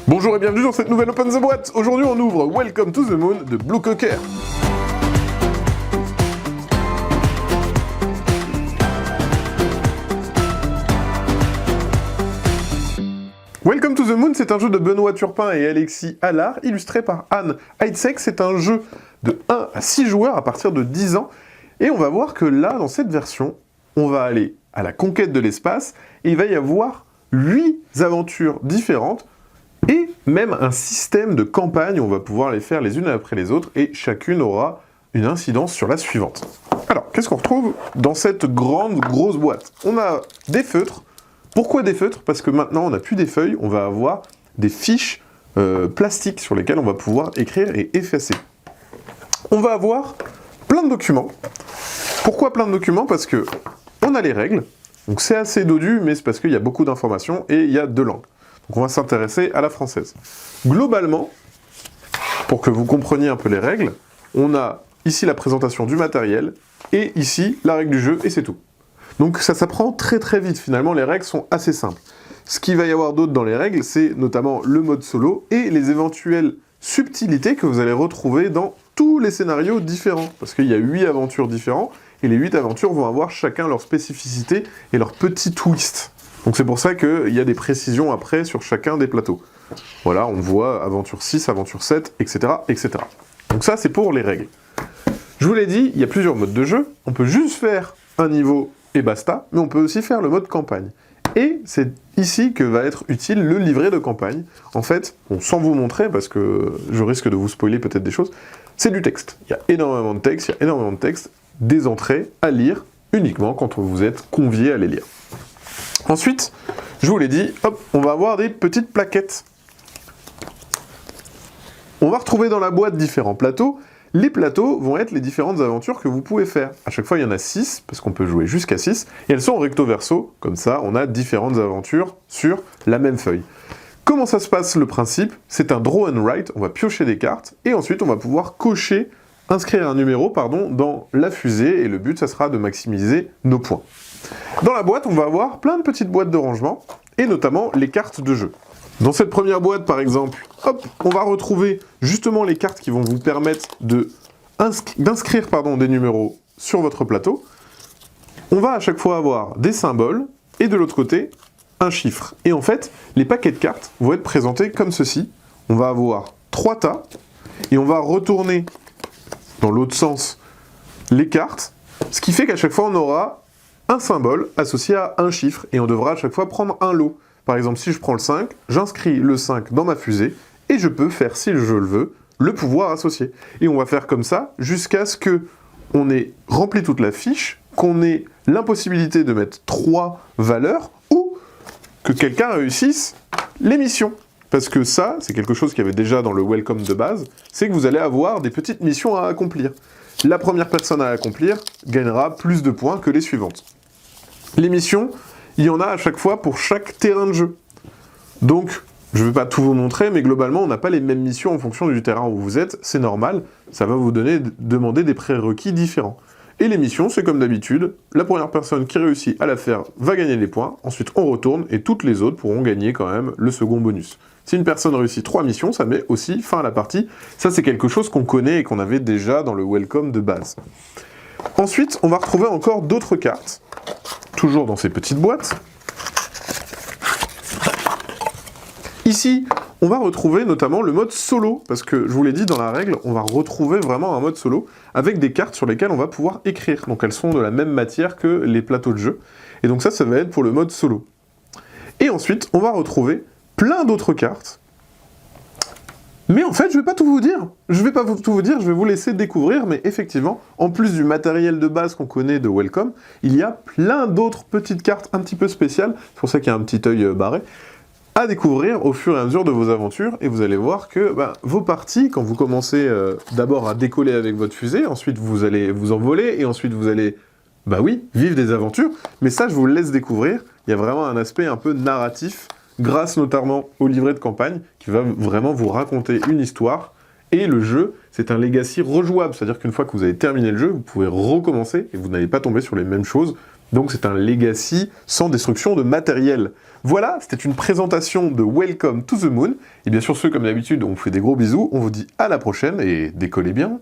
Bonjour et bienvenue dans cette nouvelle Open the Boîte. Aujourd'hui on ouvre Welcome to the Moon de Blue Cocker. Welcome to the Moon, c'est un jeu de Benoît Turpin et Alexis Allard, illustré par Anne Heidsieck. C'est un jeu de 1 à 6 joueurs à partir de 10 ans. Et on va voir que là, dans cette version, on va aller à la conquête de l'espace et il va y avoir 8 aventures différentes et même un système de campagne. On va pouvoir les faire les unes après les autres et chacune aura une incidence sur la suivante. Alors, qu'est-ce qu'on retrouve dans cette grosse boîte? On a des feutres. Pourquoi des feutres? Parce que maintenant, on n'a plus des feuilles, on va avoir des fiches plastiques sur lesquelles on va pouvoir écrire et effacer. On va avoir plein de documents. Pourquoi plein de documents? Parce que on a les règles, donc c'est assez dodu, mais c'est parce qu'il y a beaucoup d'informations et il y a 2 langues. Donc on va s'intéresser à la française. Globalement, pour que vous compreniez un peu les règles, on a ici la présentation du matériel et ici la règle du jeu et c'est tout. Donc ça s'apprend très vite, finalement les règles sont assez simples. Ce qu'il va y avoir d'autre dans les règles, c'est notamment le mode solo et les éventuelles subtilités que vous allez retrouver dans tous les scénarios différents. Parce qu'il y a 8 aventures différentes, et les 8 aventures vont avoir chacun leur spécificité et leur petit twist. Donc c'est pour ça qu'il y a des précisions après sur chacun des plateaux. Voilà, on voit aventure 6, aventure 7, etc. etc. Donc ça c'est pour les règles. Je vous l'ai dit, il y a plusieurs modes de jeu. On peut juste faire un niveau et basta, mais on peut aussi faire le mode campagne. Et c'est ici que va être utile le livret de campagne. En fait, bon, sans vous montrer, parce que je risque de vous spoiler peut-être des choses, c'est du texte. Il y a énormément de texte, des entrées à lire uniquement quand vous êtes convié à les lire. Ensuite, je vous l'ai dit, hop, on va avoir des petites plaquettes. On va retrouver dans la boîte différents plateaux. Les plateaux vont être les différentes aventures que vous pouvez faire. À chaque fois, il y en a 6, parce qu'on peut jouer jusqu'à 6, et elles sont au recto-verso, comme ça, on a différentes aventures sur la même feuille. Comment ça se passe, le principe? C'est un draw and write, on va piocher des cartes, et ensuite on va pouvoir inscrire un numéro, dans la fusée, et le but, ça sera de maximiser nos points. Dans la boîte, on va avoir plein de petites boîtes de rangement, et notamment les cartes de jeu. Dans cette première boîte, par exemple, hop, on va retrouver justement les cartes qui vont vous permettre d'inscrire des numéros sur votre plateau. On va à chaque fois avoir des symboles, et de l'autre côté, un chiffre. Et en fait, les paquets de cartes vont être présentés comme ceci. On va avoir 3 tas, et on va retourner dans l'autre sens les cartes, ce qui fait qu'à chaque fois, on aura un symbole associé à un chiffre, et on devra à chaque fois prendre un lot. Par exemple, si je prends le 5, j'inscris le 5 dans ma fusée, et je peux faire, si je le veux, le pouvoir associé. Et on va faire comme ça, jusqu'à ce qu'on ait rempli toute la fiche, qu'on ait l'impossibilité de mettre 3 valeurs, ou que quelqu'un réussisse les missions. Parce que ça, c'est quelque chose qu'il y avait déjà dans le Welcome de base, c'est que vous allez avoir des petites missions à accomplir. La première personne à accomplir gagnera plus de points que les suivantes. Les missions, il y en a à chaque fois pour chaque terrain de jeu. Donc, je ne vais pas tout vous montrer, mais globalement, on n'a pas les mêmes missions en fonction du terrain où vous êtes, c'est normal, ça va vous demander des prérequis différents. Et les missions, c'est comme d'habitude, la première personne qui réussit à la faire va gagner les points, ensuite on retourne, et toutes les autres pourront gagner quand même le second bonus. Si une personne réussit 3 missions, ça met aussi fin à la partie. Ça, c'est quelque chose qu'on connaît et qu'on avait déjà dans le Welcome de base. Ensuite, on va retrouver encore d'autres cartes, toujours dans ces petites boîtes. Ici, on va retrouver notamment le mode solo, parce que je vous l'ai dit dans la règle, on va retrouver vraiment un mode solo, avec des cartes sur lesquelles on va pouvoir écrire. Donc elles sont de la même matière que les plateaux de jeu. Et donc ça va être pour le mode solo. Et ensuite, on va retrouver plein d'autres cartes. Mais en fait, je vais pas tout vous dire. Je vais vous laisser découvrir, mais effectivement, en plus du matériel de base qu'on connaît de Welcome, il y a plein d'autres petites cartes un petit peu spéciales, c'est pour ça qu'il y a un petit œil barré, à découvrir au fur et à mesure de vos aventures, et vous allez voir que vos parties, quand vous commencez d'abord à décoller avec votre fusée, ensuite vous allez vous envoler, et ensuite vous allez, vivre des aventures, mais ça je vous le laisse découvrir, il y a vraiment un aspect un peu narratif, grâce notamment au livret de campagne, qui va vraiment vous raconter une histoire, et le jeu, c'est un legacy rejouable, c'est-à-dire qu'une fois que vous avez terminé le jeu, vous pouvez recommencer, et vous n'allez pas tomber sur les mêmes choses Donc c'est un legacy sans destruction de matériel. Voilà, c'était une présentation de Welcome to the Moon. Et bien sûr, ceux comme d'habitude, on vous fait des gros bisous, on vous dit à la prochaine et décollez bien.